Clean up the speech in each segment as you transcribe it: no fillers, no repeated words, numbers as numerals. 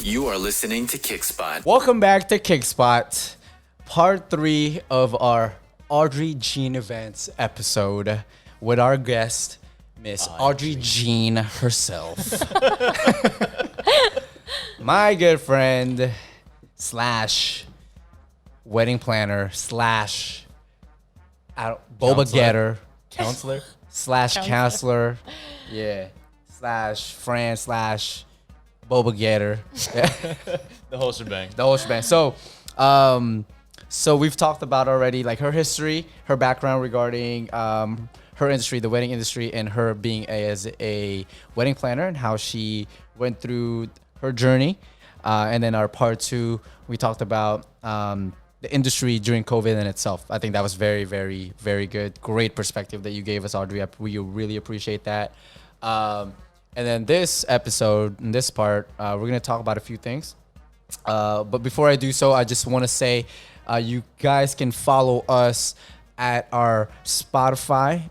You are listening to Kickspot. Welcome back to Kickspot, part 3 of our Audrey Jean Events episode with our guest, Miss Audrey Jean herself. My good friend slash wedding planner slash boba getter Counselor? slash counselor, yeah, slash friend slash boba getter. The whole shebang. The whole shebang. So we've talked about already like her history, her background regarding her industry, the wedding industry, and her being as a wedding planner and how she went through her journey. And then our part 2, we talked about the industry during COVID in itself. I think that was very, very, very good. Great perspective that you gave us, Audrey. We really appreciate that. And then this episode, in this part, we're going to talk about a few things. But before I do so, I just want to say you guys can follow us at our Spotify,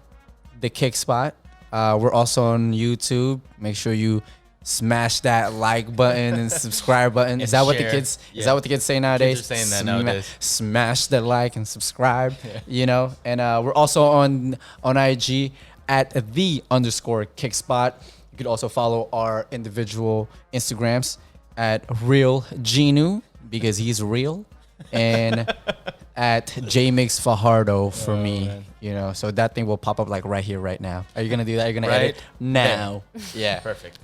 the Kickspot. We're also on YouTube. Make sure you smash that like button and subscribe button. Is that what the share. kids? Yeah. Is that what the kids say nowadays? Kids are saying that nowadays. Smash the like and subscribe. You know, and we're also on IG at _Kickspot. You could also follow our individual Instagrams at Real Jinu because he's real, and at Migs Fajardo for me. Man. You know, so that thing will pop up like right here, right now. Are you gonna do that? You're gonna Right edit now? Yeah. Perfect.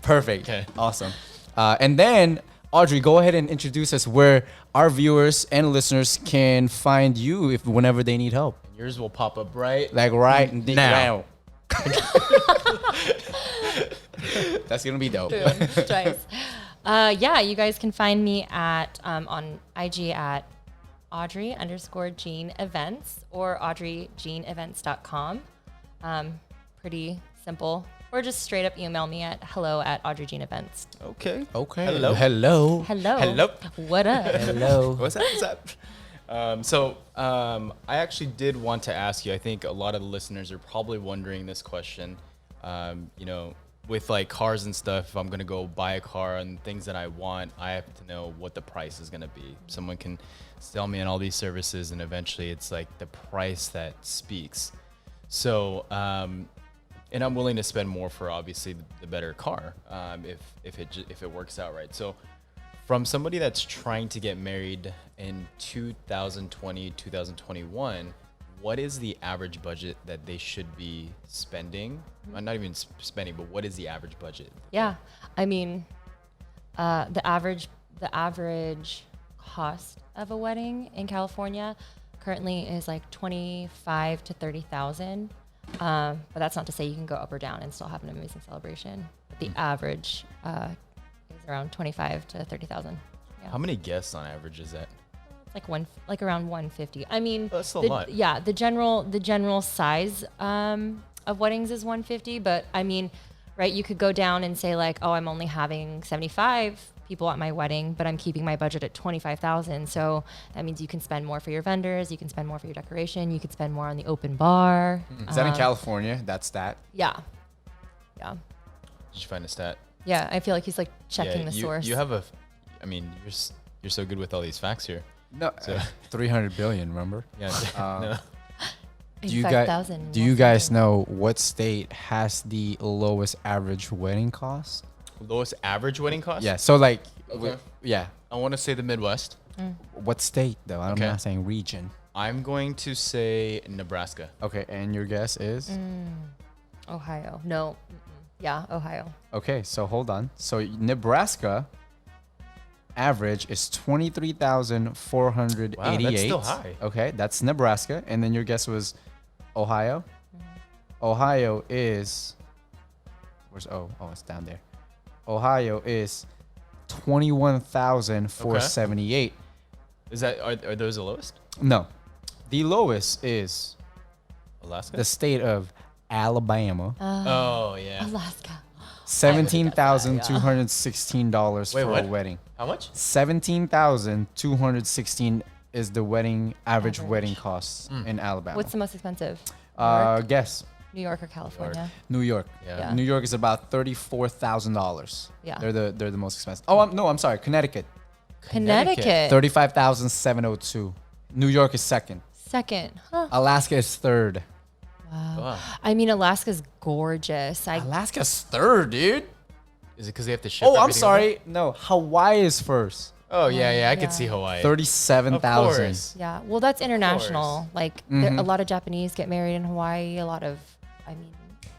Okay. Awesome. And then Audrey, go ahead and introduce us where our viewers and listeners can find you if whenever they need help. Yours will pop up right. Like right Now. That's gonna be dope. Twice. Yeah, you guys can find me at on IG at Audrey _Jean Events or AudreyJeanEvents.com. Pretty simple. Or just straight up email me at hello@AudreyJeanEvents. Okay. Okay. Hello. Hello. Hello. What up? Hello. What's up? I actually did want to ask you, I think a lot of the listeners are probably wondering this question. With like cars and stuff, if I'm going to go buy a car and things that I want, I have to know what the price is going to be. Someone can sell me on all these services and eventually it's like the price that speaks. So, and I'm willing to spend more for obviously the better car, if it works out right. So from somebody that's trying to get married in 2020, 2021, what is the average budget that they should be spending? Not even spending, but what is the average budget? Yeah. I mean, the average cost of a wedding in California currently is like 25 to 30,000. But that's not to say you can go up or down and still have an amazing celebration. But the average is around 25 to 30,000. Yeah. How many guests on average is that? Like around 150. I mean, That's a lot. Yeah, the general size of weddings is 150, but I mean, right, you could go down and say like, oh, I'm only having 75 people at my wedding, but I'm keeping my budget at 25,000. So that means you can spend more for your vendors, you can spend more for your decoration, you could spend more on the open bar. Is that in California? That's that. Yeah. Did you find a stat? Yeah, I feel like he's like checking the source. You have you're so good with all these facts here. No, 300 billion. Remember? Yeah. No. Do 5,000 you guys know what state has the lowest average wedding cost? Lowest average wedding cost? Yeah. So like, Okay. yeah. I want to say the Midwest. What state though? I'm Okay. not saying region. I'm going to say Nebraska. Okay, and your guess is? Ohio. No. Yeah, Ohio. Okay, so hold on. So Nebraska average is 23,488. Wow, that's still high. Okay, that's Nebraska. And then your guess was Ohio? Ohio is, where's O? Oh, it's down there. Ohio is 21,478. Is that are those the lowest? No. The lowest is Alaska? the state of Alabama. Oh yeah. Alaska. $17,216 Wait, for a what? wedding. How much? $17,216 is the wedding average Average. wedding costs in Alabama. What's the most expensive? Guess. New York or California? New York. Yeah. New York is about $34,000. Yeah. They're the most expensive. Oh, I'm sorry. Connecticut. Connecticut. 35,702. New York is second. Second. Huh. Alaska is third. Wow. I mean, Alaska's gorgeous. Alaska's third, dude. Is it because they have to ship? Oh, I'm everything sorry. No, Hawaii is first. over? Oh yeah, I Yeah. could see Hawaii. 37,000. Of course. Yeah, well, that's international. Like, Mm-hmm. a lot of Japanese get married in Hawaii. A lot of,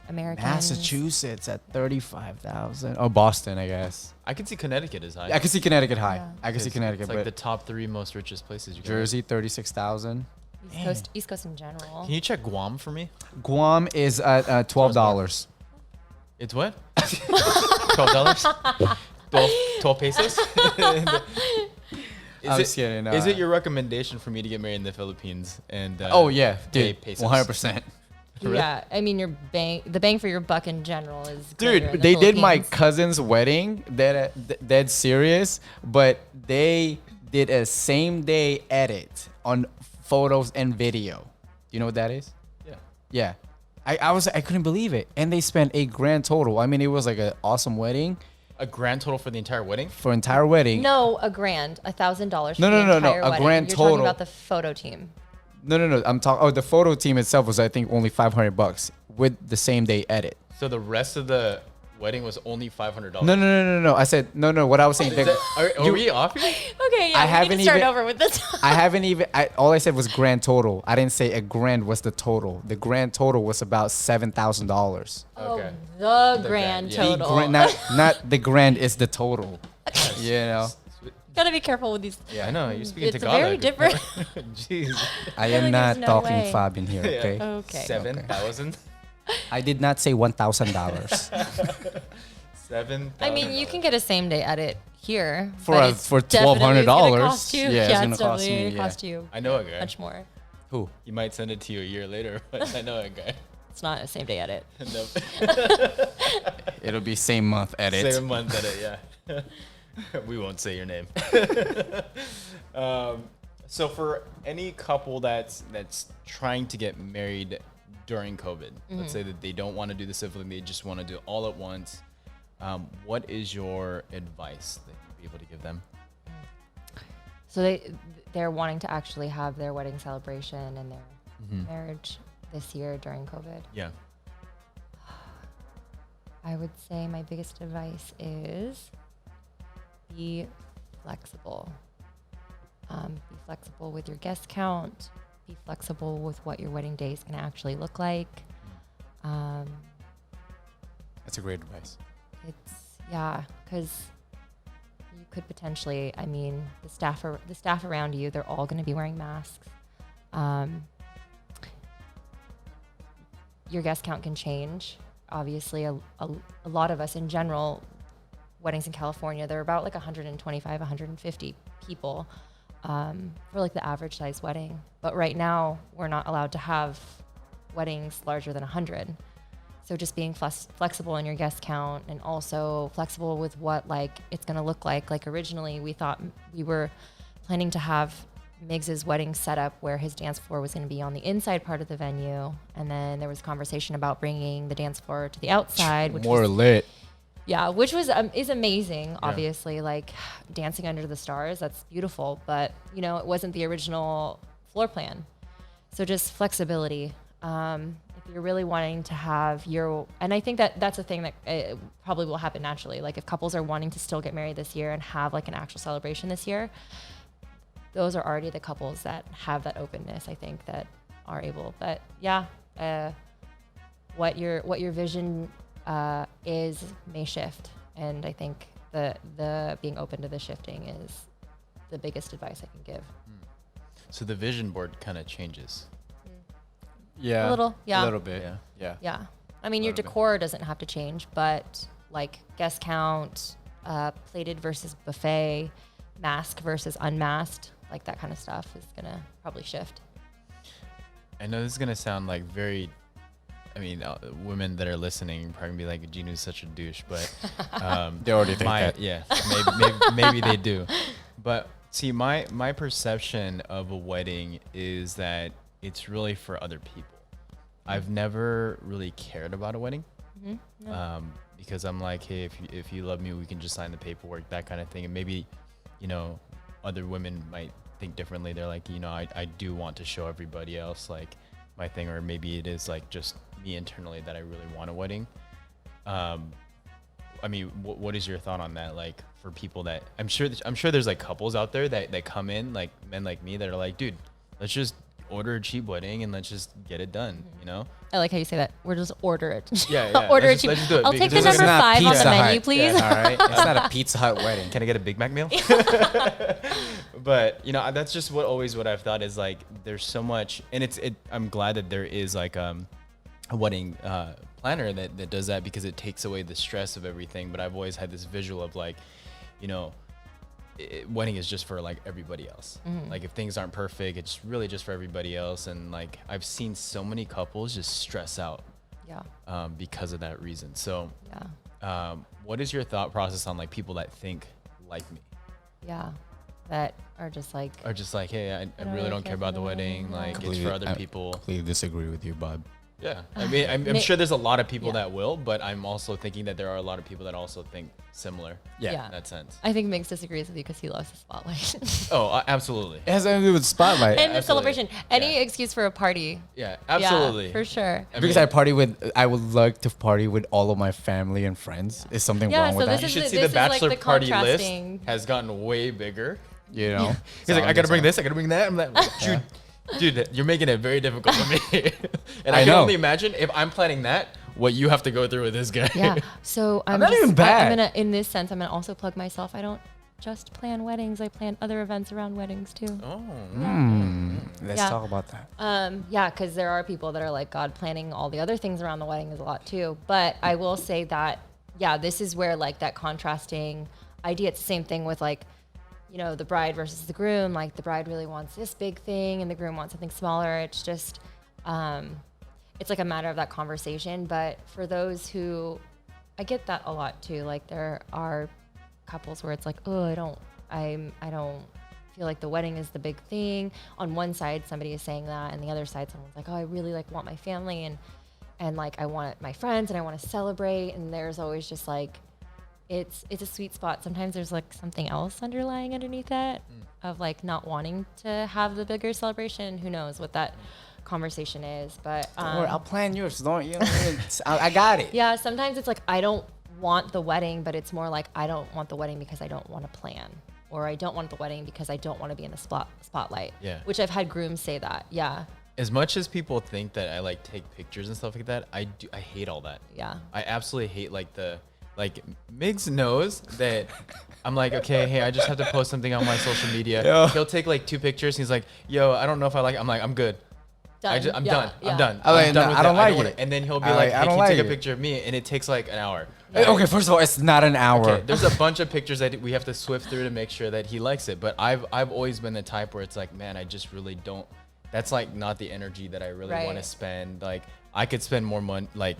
Americans. Massachusetts at 35,000. Oh, Boston, I guess. I could see Connecticut as high. I can see Connecticut high. Yeah. I can see Connecticut, It's like but the top 3 most richest places you can Jersey 36,000. East Coast in general. Can you check Guam for me? Guam is at $12. It's what? $12? 12 pesos? I'm just kidding. Is it your recommendation for me to get married in the Philippines? And Oh yeah, pay dude, pesos? 100%. Yeah, I mean, the bang for your buck in general is greater in Dude, the they did my Philippines. cousin's wedding. Dead serious, but they did a same day edit on photos and video. Do you know what that is? Yeah. Yeah. I couldn't believe it. And they spent a grand total. I mean, it was like an awesome wedding A grand total for the entire wedding? for entire wedding. No, $1,000, $1,000. No, for the no, no, entire a wedding. grand You're total. talking about the photo team. No. I'm talking. Oh, the photo team itself was I think only $500 with the same day edit. So the rest of the wedding was only $500? No. I said no. What I was saying. Are we off here? Okay, yeah, I we haven't need to start even- over with this. I haven't even. All I said was grand total. I didn't say a grand was the total. The grand total was about $7,000. Okay. The grand grand, yeah. The total. grand, not the grand is the total. You know, Gotta be careful with these. Yeah, I know. You're speaking It's Tagalog. very different. Jeez. I feel am like not there's no talking way. Fabian here. Okay, Okay. 7,000? I did not say $1,000 $7,000. I mean, you can get a same day edit here For but a- it's for definitely $1,200. gonna cost you. Yeah, it's Yeah, gonna it's cost definitely me, gonna yeah. cost you I know a guy. much more. Who? He might send it to you a year later, but I know a guy. It's not a same day edit. Nope. It'll be same month edit. Same month edit, yeah. We won't say your name. So for any couple that's trying to get married during COVID, let's say that they don't want to do the civil, they just want to do it all at once. What is your advice that you'd be able to give them? So they're wanting to actually have their wedding celebration and their marriage this year during COVID. Yeah. I would say my biggest advice is be flexible. Be flexible with your guest count. Be flexible with what your wedding day is going to actually look like. That's a great advice. Because you could potentially, I mean, the staff around you, they're all going to be wearing masks. Your guest count can change. Obviously, a lot of us in general, weddings in California, they're about like 125, 150 people for like the average size wedding. But right now, we're not allowed to have weddings larger than 100. So just being flexible in your guest count and also flexible with what like it's going to look like. Like originally, we thought we were planning to have Migs's wedding set up where his dance floor was going to be on the inside part of the venue. And then there was conversation about bringing the dance floor to the outside, which More was, lit. yeah, which was is amazing. Obviously, like dancing under the stars, that's beautiful. But you know, it wasn't the original floor plan. So just flexibility. If you're really wanting to have and I think that's a thing that probably will happen naturally. Like if couples are wanting to still get married this year and have like an actual celebration this year, those are already the couples that have that openness, I think, that are able. But yeah, what your vision is may shift, and I think the being open to the shifting is the biggest advice I can give. So the vision board kind of changes. Yeah. A little, yeah. A little bit. Yeah. Yeah. Yeah, I mean your Little bit. decor doesn't have to change, but like guest count, plated versus buffet, mask versus unmasked, like that kind of stuff is gonna probably shift. I know this is gonna sound like very, women that are listening probably gonna be like, Jinu's such a douche, but They already think that. Yeah, maybe they do. But see, my perception of a wedding is that it's really for other people. I've never really cared about a wedding. No. Because I'm like, hey, if you love me, we can just sign the paperwork, that kind of thing. And maybe, you know, other women might think differently. They're like, you know, I do want to show everybody else like my thing, or maybe it is like just me internally that I really want a wedding. I mean, what is your thought on that? Like for people that I'm sure there's like couples out there that come in, like men like me, that are like, dude, let's just order a cheap wedding and let's just get it done, you know? I like how you say that. We'll just order it. Yeah. Order it let's cheap. just do it, I'll take the because number 5 on the menu, Hut. please. All right, it's not a Pizza Hut wedding. Can I get a Big Mac meal? But you know, that's just what I've thought is like, there's so much, and I'm glad that there is like a wedding planner that does that, because it takes away the stress of everything. But I've always had this visual of like, you know, wedding is just for like everybody else. Like if things aren't perfect, it's really just for everybody else. And like I've seen so many couples just stress out because of that reason. So what is your thought process on like people that think like me? That are just like Hey, I really don't care about the wedding. Like it's for other people. Completely disagree with you, Bob. Yeah, I mean, I'm sure there's a lot of people that will, but I'm also thinking that there are a lot of people that also think similar. Yeah. In that sense. I think Migs disagrees with you because he loves the spotlight. Oh, absolutely. It has nothing to do with spotlight. And the celebration. Any excuse for a party. Yeah, absolutely. Yeah, for sure. Because I would like to party with all of my family and friends. Is something wrong with that? You should see the bachelor party list has gotten way bigger. You know, he's like, I gotta bring this, I gotta bring that. I'm like, dude, you're making it very difficult for me. And I can only imagine if I'm planning that, what you have to go through with this guy. Yeah. So I'm not even bad. I'm gonna, in this sense, I'm gonna also plug myself. I don't just plan weddings. I plan other events around weddings too. Oh. Let's talk about that. Yeah, because there are people that are like, God, planning all the other things around the wedding is a lot too. But I will say that, this is where like that contrasting idea. It's the same thing with like, you know, the bride versus the groom. Like the bride really wants this big thing and the groom wants something smaller. It's just, it's like a matter of that conversation. But for those who, I get that a lot too. Like there are couples where it's like, oh, I don't feel like the wedding is the big thing. On one side, somebody is saying that, and the other side, someone's like, oh, I really like want my family and like I want my friends and I want to celebrate. And there's always just like, it's a sweet spot. Sometimes there's like something else underlying underneath that of like not wanting to have the bigger celebration. Who knows what that conversation is? But Don't worry, I'll plan yours. Don't you? I got it. Yeah, sometimes it's like I don't want the wedding, but it's more like I don't want the wedding because I don't want to plan, or I don't want the wedding because I don't want to be in the spotlight. Yeah. Which I've had grooms say that. Yeah. As much as people think that I like take pictures and stuff like that, I hate all that. Yeah. I absolutely hate like Migs knows that I'm like, okay, hey, I just have to post something on my social media. Yo. He'll take like 2 pictures. He's like, yo, I don't know if I like it. I'm like, I'm good. Done. I'm Yeah, done. yeah. I'm done. I I'm done with don't it. like want it. And then he'll be I like, hey, don't can you like take it. a picture of me? And it takes like an hour. Okay, first of all, it's not an hour. Okay, there's a bunch of pictures that we have to swift through to make sure that he likes it. But I've always been the type where it's like, man, I just really don't. That's like not the energy that I really want to Right. spend. Like I could spend more money, like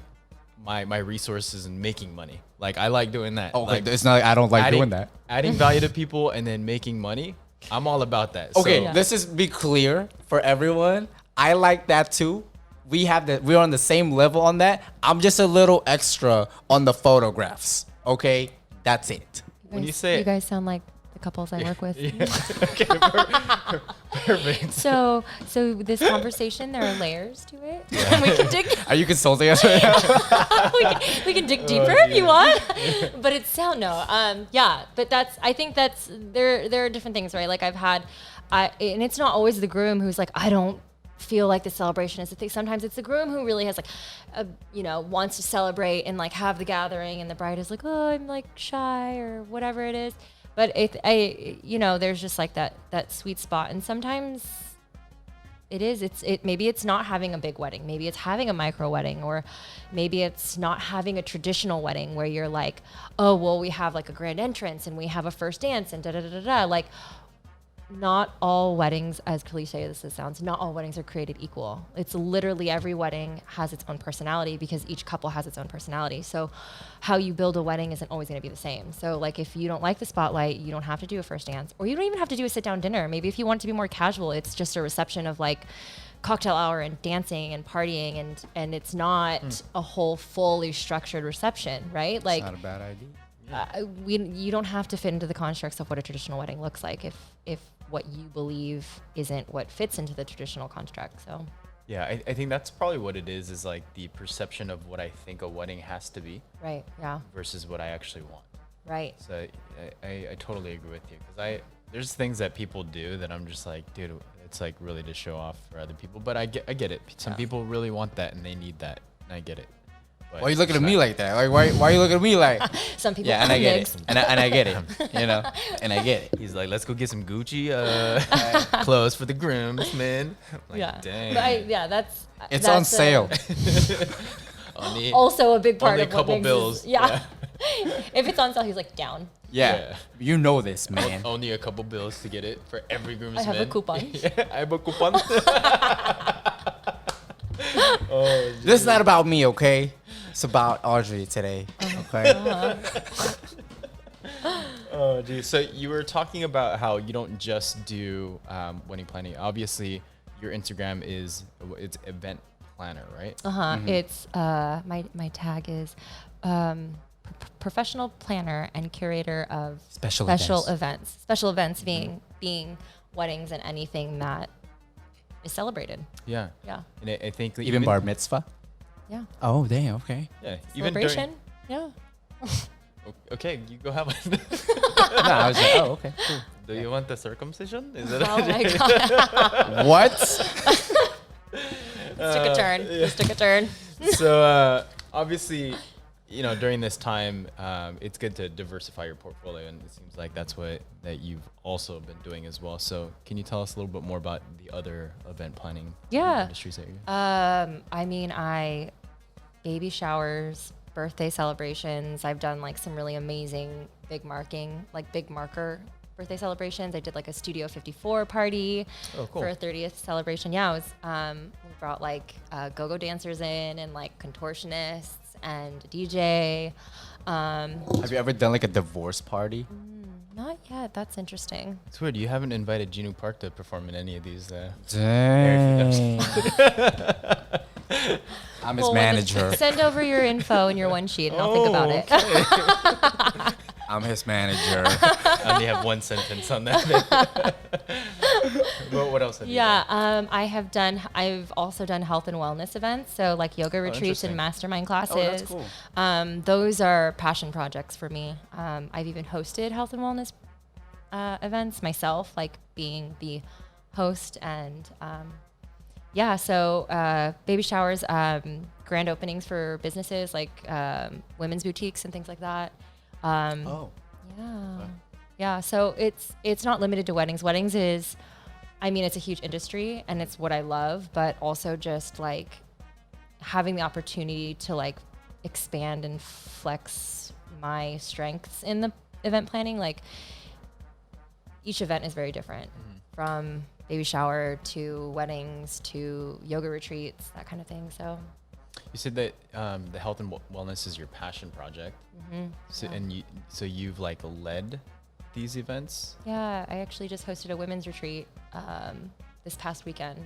my resources in making money. Like I like doing that. Okay, Like, it's not like I don't like doing that. Adding value to people and then making money. I'm all about that. Okay, So, let's just be clear for everyone. I like that too. We're on the same level on that. I'm just a little extra on the photographs. Okay, that's it. when you say you guys sound like the couples I work with. okay, perfect. So this conversation, there are layers to it. And we can dig. Are you consulting us right now? we can dig deeper if you want. But it's sound but I think that's there are different things, right? Like and it's not always the groom who's like, I don't feel like the celebration is the thing. Sometimes it's the groom who really has like wants to celebrate and like have the gathering, and the bride is like, oh, I'm like shy or whatever it is. But there's just like that sweet spot, and sometimes maybe it's not having a big wedding, maybe it's having a micro wedding, or maybe it's not having a traditional wedding where you're like, oh well, we have like a grand entrance and we have a first dance and da da da da da. Like, not all weddings, as cliche as this sounds, not all weddings are created equal. It's literally every wedding has its own personality because each couple has its own personality. So how you build a wedding isn't always going to be the same. So like if you don't like the spotlight, you don't have to do a first dance, or you don't even have to do a sit down dinner. Maybe if you want it to be more casual, it's just a reception of like cocktail hour and dancing and partying and it's not a whole fully structured reception, right? Like, It's not a bad idea. you don't have to fit into the constructs of what a traditional wedding looks like if what you believe isn't what fits into the traditional construct. So Yeah, I think that's probably what it is like the perception of what I think a wedding has to be right, yeah, versus what I actually want. right. So I totally agree with you because there's things that people do that I'm just like, dude, it's like really to show off for other people. But I get it. Some people really want that and they need that, and I get it. But Why are you looking at me like that? Like, why are you looking at me like? Some people Yeah, and I get Migs. it. And I get it. You know, and I get it. He's like, let's go get some Gucci clothes for the groomsmen. Like, Yeah, dang. but that's It's on sale. Only, Also a big part only of a couple what Migs bills. is, yeah. If it's on sale, he's like down. Yeah. You know this, man. Only a couple bills to get it for every groomsman. I have a coupon. Yeah, I have a coupon. This is not about me, okay? It's about Audrey today. Okay. Oh, geez. So you were talking about how you don't just do wedding planning. Obviously, your Instagram it's event planner, right? It's my tag is professional planner and curator of Special events. Special events being weddings and anything that is celebrated. Yeah. Yeah. And I think Even bar mitzvah. Yeah. Oh, damn. Okay. Yeah. Even Celebration. during. Yeah. Okay, you go have one. No, I was like, oh, okay. Cool. Do you want the circumcision? Is it? Oh my god. What? This took a turn. This took a turn. So obviously, during this time, it's good to diversify your portfolio, and it seems like that's what you've also been doing as well. So can you tell us a little bit more about the other event planning industries that you're I mean, baby showers, birthday celebrations. I've done like some really amazing big marker birthday celebrations. I did like a Studio 54 party for a 30th celebration. Yeah, it was we brought like go-go dancers in and like contortionists and a DJ. Have you ever done like a divorce party? Not yet. That's interesting. It's weird. You haven't invited Jinu Park to perform in any of these. Dang. I'm his manager. Send over your info and your one sheet, and I'll think about it. I'm his manager. I only have one sentence on that. What else have you done? I've also done health and wellness events, so like yoga retreats and interesting. mastermind classes. Oh, that's cool. Those are passion projects for me. I've even hosted health and wellness events myself, like being the host and so baby showers, grand openings for businesses like women's boutiques and things like that. Yeah. So it's not limited to weddings. Weddings is, it's a huge industry and it's what I love, but also just like having the opportunity to like expand and flex my strengths in the event planning. Like each event is very different, from baby shower to weddings to yoga retreats, that kind of thing. So You said that the health and wellness is your passion project. So so you've like led these events? yeah, I actually just hosted a women's retreat this past weekend.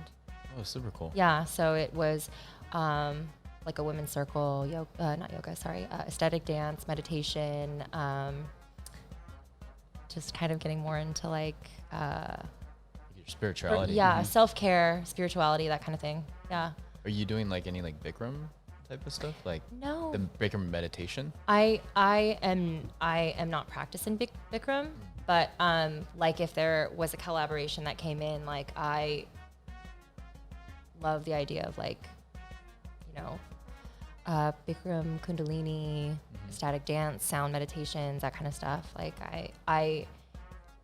Oh, super cool. Yeah, so it was like a women's circle, aesthetic dance, meditation, just kind of getting more into like Your spirituality. self-care, spirituality, that kind of thing. Yeah. Are you doing like any like Bikram type of stuff? Like No. the Bikram meditation? I am not practicing Bikram, but like if there was a collaboration that came in, like I love the idea of like, Bikram, Kundalini, static dance, sound meditations, that kind of stuff. Like I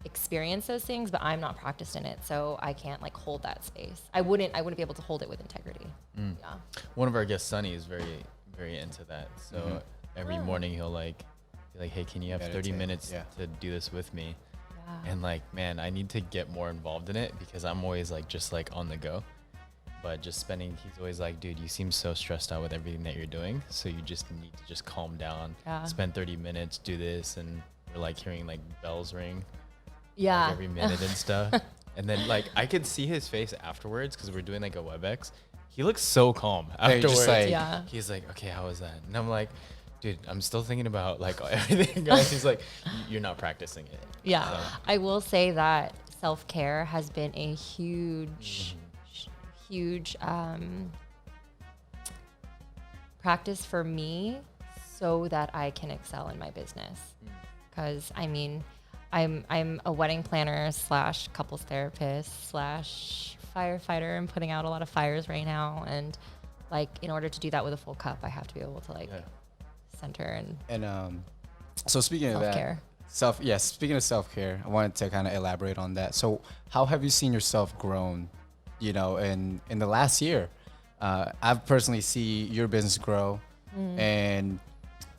experience those things, but I'm not practiced in it, so I can't like hold that space. I wouldn't be able to hold it with integrity. Yeah. One of our guests, Sunny, is very, very into that. So every morning he'll like be like, hey, can you have 30 minutes to do this with me? Yeah. And like, man, I need to get more involved in it because I'm always like just like on the go. But just he's always like, dude, you seem so stressed out with everything that you're doing. So you just need to just calm down, spend 30 minutes, do this. And we're like hearing like bells ring. Yeah. Like every minute and stuff. And then like I could see his face afterwards because we're doing like a WebEx. He looks so calm Yeah, you're afterwards. just like- Yeah. He's like, okay, how was that? And I'm like, dude, I'm still thinking about like everything else. He's like, you're not practicing it. Yeah. So, I will say that self-care has been a huge practice for me so that I can excel in my business. Because I mean, I'm a wedding planner / couples therapist / firefighter. I'm putting out a lot of fires right now, and like in order to do that with a full cup, I have to be able to like center and So speaking of self-care. that, speaking of self-care, I wanted to kind of elaborate on that. So how have you seen yourself grown, you know, in the last year? I've personally see your business grow, and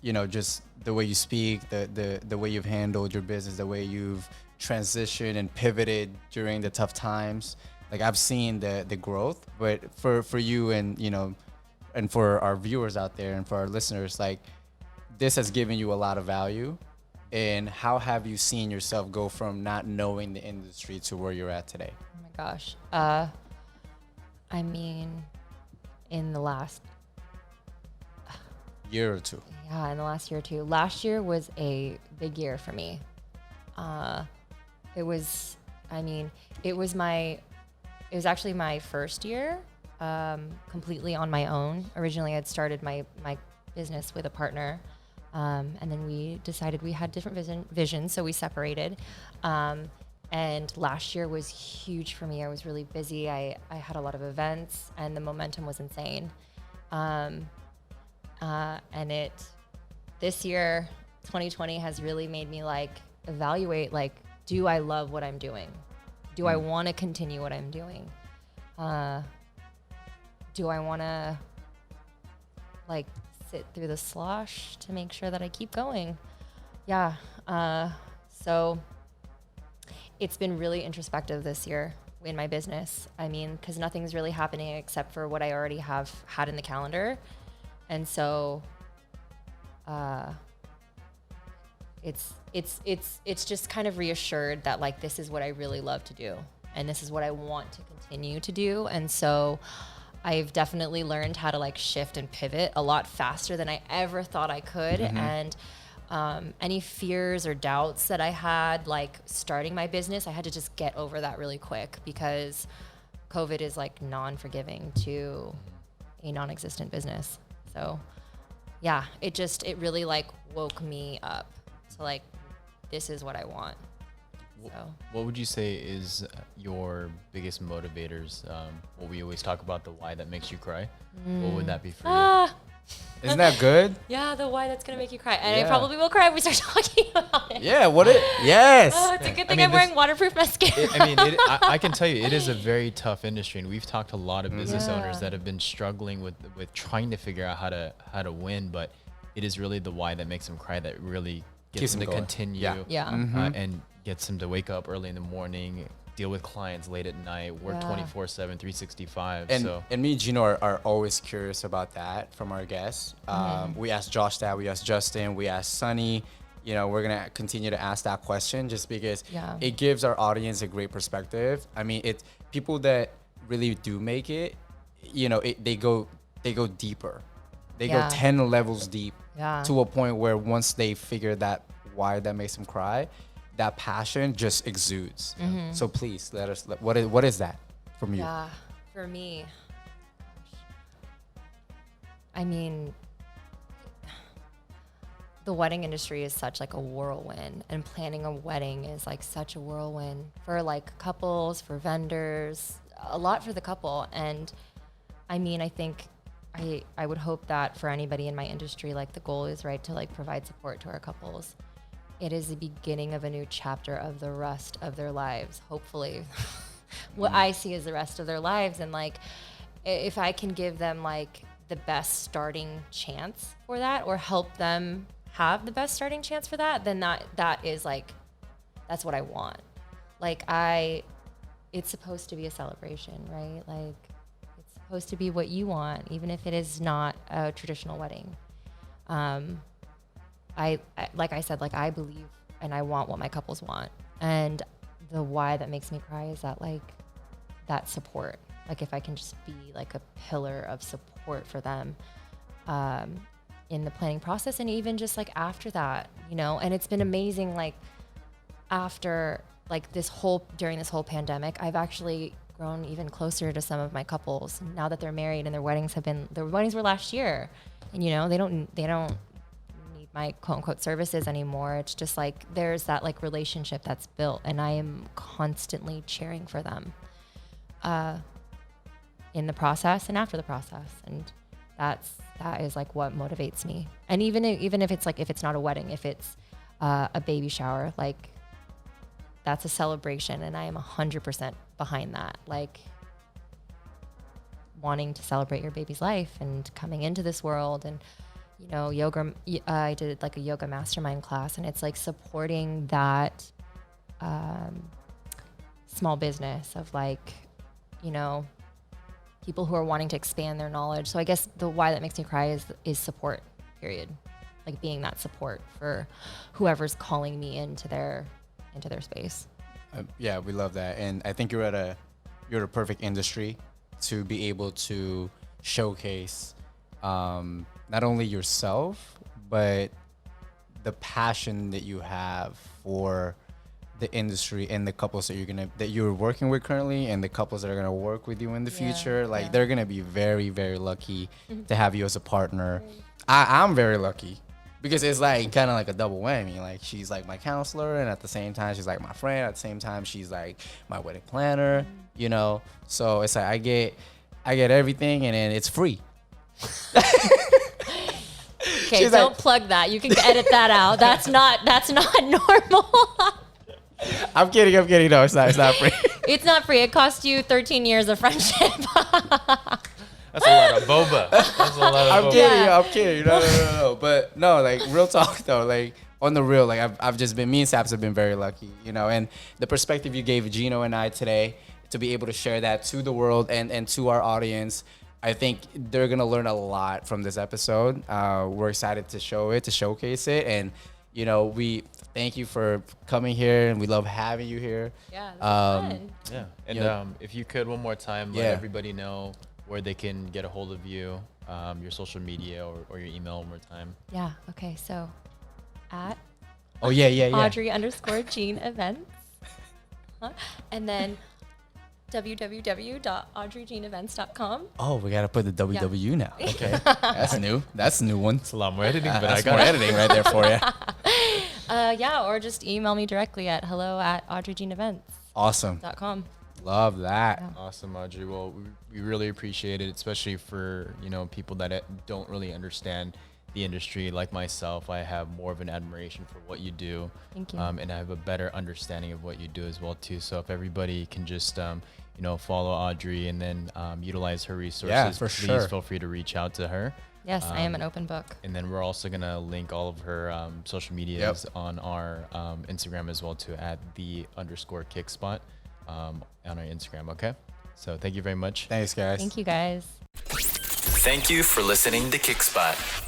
you know, just the way you speak, the way you've handled your business, the way you've transitioned and pivoted during the tough times. Like I've seen the growth, but for you and, you know, and for our viewers out there and for our listeners, like this has given you a lot of value. And how have you seen yourself go from not knowing the industry to where you're at today? Oh my gosh. I mean, in the last Year or two? Yeah, in the last year or two. Last year was a big year for me. It was actually my first year completely on my own. Originally, I'd started my business with a partner, and then we decided we had different visions, so we separated. And last year was huge for me. I was really busy. I had a lot of events, and the momentum was insane. And this year, 2020 has really made me like evaluate, like, do I love what I'm doing? Do I want to continue what I'm doing? Do I want to like sit through the slosh to make sure that I keep going? Yeah. So it's been really introspective this year in my business. I mean, because nothing's really happening except for what I already have had in the calendar. And so it's just kind of reassured that like this is what I really love to do and this is what I want to continue to do. And so I've definitely learned how to like shift and pivot a lot faster than I ever thought I could. And any fears or doubts that I had like starting my business, I had to just get over that really quick because COVID is like non-forgiving to a non-existent business. So yeah, it really like woke me up to like, this is what I want. So what would you say is your biggest motivators? What we always talk about, the why that makes you cry. What would that be for you? Isn't that good? yeah, the why that's gonna make you cry. And Yeah. I probably will cry when we start talking about it. Yeah, yes. Oh, it's a good thing mean, I'm wearing waterproof mascara. I can tell you, it is a very tough industry, and we've talked to a lot of business Yeah. owners that have been struggling with trying to figure out how to win. But it is really the why that makes them cry that really Keeps gets them them to going. continue, Yeah. and gets them to wake up early in the morning, deal with clients late at night, work Yeah. 24/7, 365. And So me and Gino are always curious about that from our guests. We asked Josh that, we asked Justin, we asked Sunny. You know, we're gonna continue to ask that question just because Yeah. it gives our audience a great perspective. I mean, it's people that really do make it. You know, they go deeper. They Yeah. go 10 levels deep Yeah. to a point where once they figure that why that makes them cry, that passion just exudes. So please let us. What is that from you? Yeah, for me, I mean, the wedding industry is such like a whirlwind, and planning a wedding is like such a whirlwind for like couples, for vendors, a lot for the couple. And I mean, I think I would hope that for anybody in my industry, like the goal is right to like provide support to our couples. It is the beginning of a new chapter of the rest of their lives, hopefully. What I see as the rest of their lives. And like, if I can give them like the best starting chance for that, or help them have the best starting chance for that, then that is like, that's what I want. Like it's supposed to be a celebration, right? Like it's supposed to be what you want, even if it is not a traditional wedding. I like I said, like I believe and I want what my couples want. And the why that makes me cry is that like that support. Like if I can just be like a pillar of support for them in the planning process, and even just like after that, you know. And it's been amazing, like after like during this whole pandemic, I've actually grown even closer to some of my couples now that they're married, and their weddings were last year, and you know, they don't need my quote unquote services anymore. It's just like there's that like relationship that's built, and I am constantly cheering for them in the process and after the process. And that is like what motivates me. And even if it's like, if it's not a wedding, if it's a baby shower, like that's a celebration, and I am 100% behind that. Like wanting to celebrate your baby's life and coming into this world. And you know, yoga, I did like a yoga mastermind class, and it's like supporting that small business of like, you know, people who are wanting to expand their knowledge. So I guess the why that makes me cry is support, period. Like being that support for whoever's calling me into their space. Yeah, we love that. And I think you're at a perfect industry to be able to showcase not only yourself, but the passion that you have for the industry and the couples that you're working with currently, and the couples that are gonna work with you in the future. Like they're gonna be very, very lucky to have you as a partner. I'm very lucky because it's like kind of like a double whammy. Like she's like my counselor, and at the same time she's like my friend. At the same time she's like my wedding planner. You know, so it's like I get everything, and then it's free. Okay, She's don't like, plug that. You can edit that out. That's not normal. I'm kidding. No, it's not free. It's not free. It cost you 13 years of friendship. That's a lot of boba. That's a lot of I'm boba. kidding. Yeah. I'm kidding. No. But no, like real talk though, like on the real, like I've just been, me and Saps have been very lucky, you know, and the perspective you gave Gino and I today to be able to share that to the world and to our audience, I think they're going to learn a lot from this episode. We're excited to showcase it. And, you know, we thank you for coming here, and we love having you here. Yeah, this was fun. Yeah. And Yeah. if you could one more time, let everybody know where they can get a hold of you, your social media or your email one more time. Yeah. Okay. So at Audrey _Jean Events. And then www.audreyjeanevents.com. Oh, we got to put the WW now. Okay. That's new. That's a new one. It's a lot more editing, but That's I got more it. editing right there for you. Yeah, or just email me directly at hello@audreyjeanevents.com. Awesome. Love that. Yeah. Awesome, Audrey. Well, we really appreciate it, especially for, you know, people that don't really understand the industry. Like myself, I have more of an admiration for what you do. Thank you. And I have a better understanding of what you do as well too. So if everybody can just you know, follow Audrey and then utilize her resources, for please sure. feel free to reach out to her. Yes, I am an open book. And then we're also gonna link all of her social medias on our Instagram as well too, at _Kickspot on our Instagram. Okay. So thank you very much. Thanks, guys. Thank you, guys. Thank you for listening to Kickspot.